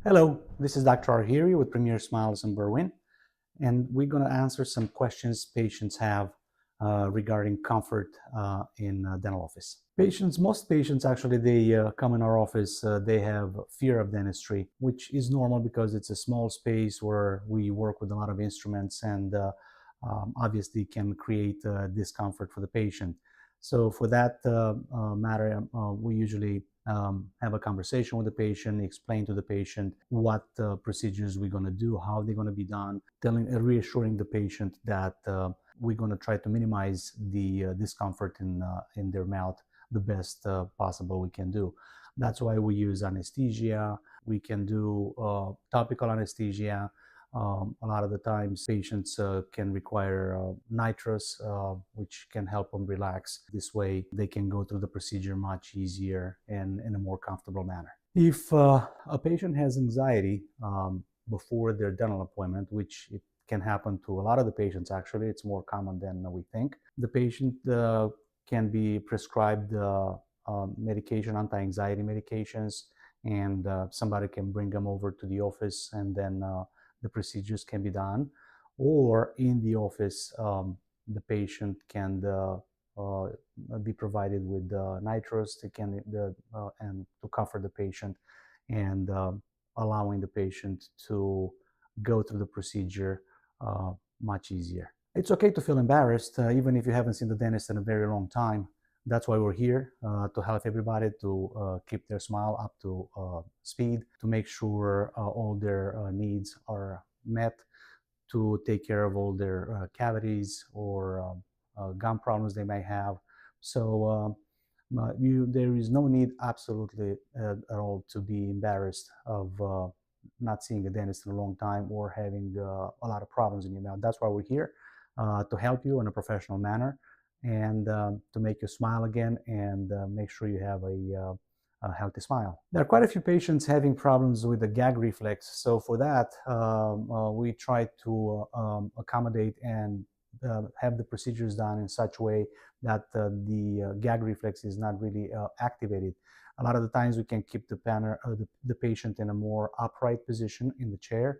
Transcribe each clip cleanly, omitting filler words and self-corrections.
Hello, this is Dr. Arhiri with Premier Smiles in Berwyn, and we're going to answer some questions patients have regarding comfort in dental office. Most patients actually, they come in our office, they have fear of dentistry, which is normal because it's a small space where we work with a lot of instruments and obviously can create discomfort for the patient. So for that matter, we usually have a conversation with the patient, explain to the patient what procedures we're going to do, how they're going to be done, reassuring the patient that we're going to try to minimize the discomfort in their mouth the best possible we can do. That's why we use anesthesia. We can do topical anesthesia. A lot of the times patients can require nitrous, which can help them relax. This way they can go through the procedure much easier and in a more comfortable manner. If a patient has anxiety before their dental appointment, which it can happen to a lot of the patients actually, it's more common than we think. The patient can be prescribed medication, anti-anxiety medications, and somebody can bring them over to the office and then the procedures can be done. Or in the office, the patient can be provided with nitrous and to comfort the patient and allowing the patient to go through the procedure much easier. It's okay to feel embarrassed, even if you haven't seen the dentist in a very long time. That's why we're here to help everybody to keep their smile up to speed, to make sure all their needs are met, to take care of all their cavities or gum problems they may have. So there is no need absolutely at all to be embarrassed of not seeing a dentist in a long time or having a lot of problems in your mouth. That's why we're here to help you in a professional manner and to make you smile again and make sure you have a healthy smile. There are quite a few patients having problems with the gag reflex. So for that, we try to accommodate and have the procedures done in such a way that the gag reflex is not really activated. A lot of the times we can keep the patient in a more upright position in the chair.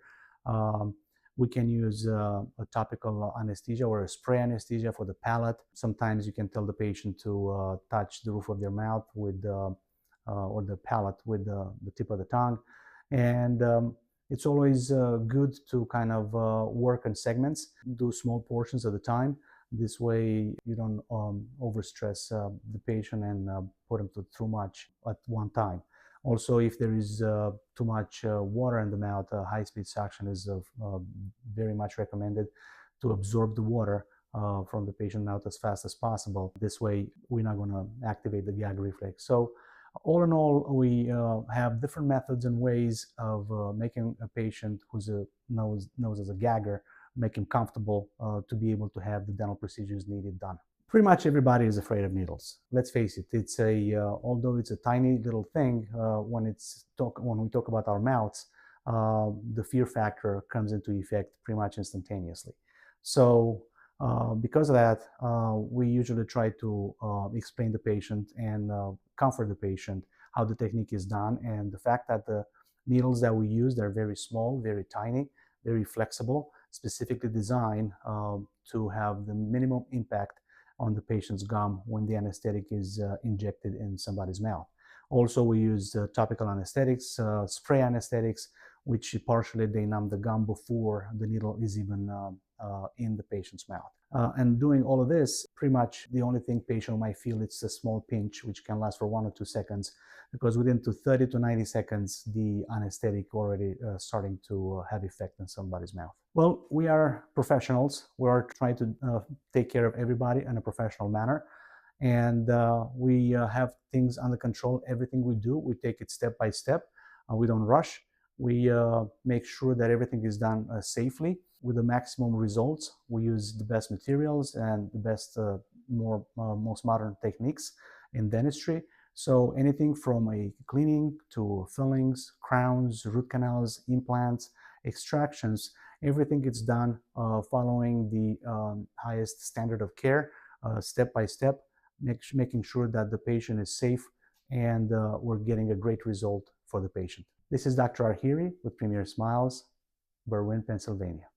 We can use a topical anesthesia or a spray anesthesia for the palate. Sometimes you can tell the patient to touch the roof of their mouth with or the palate with the tip of the tongue. And it's always good to kind of work in segments, do small portions at a time. This way you don't overstress the patient and put them through much at one time. Also, if there is too much water in the mouth, high-speed suction is very much recommended to absorb the water from the patient mouth as fast as possible. This way, we're not going to activate the gag reflex. So all in all, we have different methods and ways of making a patient who's knows as a gagger, make him comfortable to be able to have the dental procedures needed done. Pretty much everybody is afraid of needles. Let's face it. It's although it's a tiny little thing, when we talk about our mouths, the fear factor comes into effect pretty much instantaneously. So because of that, we usually try to explain the patient and comfort the patient how the technique is done, and the fact that the needles that we use, they're very small, very tiny, very flexible, specifically designed to have the minimum impact on the patient's gum when the anesthetic is injected in somebody's mouth. Also, we use topical anesthetics, spray anesthetics, which partially they numb the gum before the needle is even in the patient's mouth. And doing all of this, pretty much the only thing patient might feel it's a small pinch, which can last for 1 or 2 seconds, because within 30 to 90 seconds, the anesthetic already starting to have effect in somebody's mouth. Well, we are professionals. We are trying to take care of everybody in a professional manner. And we have things under control. Everything we do, we take it step by step. We don't rush. We make sure that everything is done safely with the maximum results. We use the best materials and the best, most modern techniques in dentistry. So anything from a cleaning to fillings, crowns, root canals, implants, extractions, everything gets done following the highest standard of care, step by step, making sure that the patient is safe and we're getting a great result for the patient. This is Dr. Arhiri with Premier Smiles, Berwyn, Pennsylvania.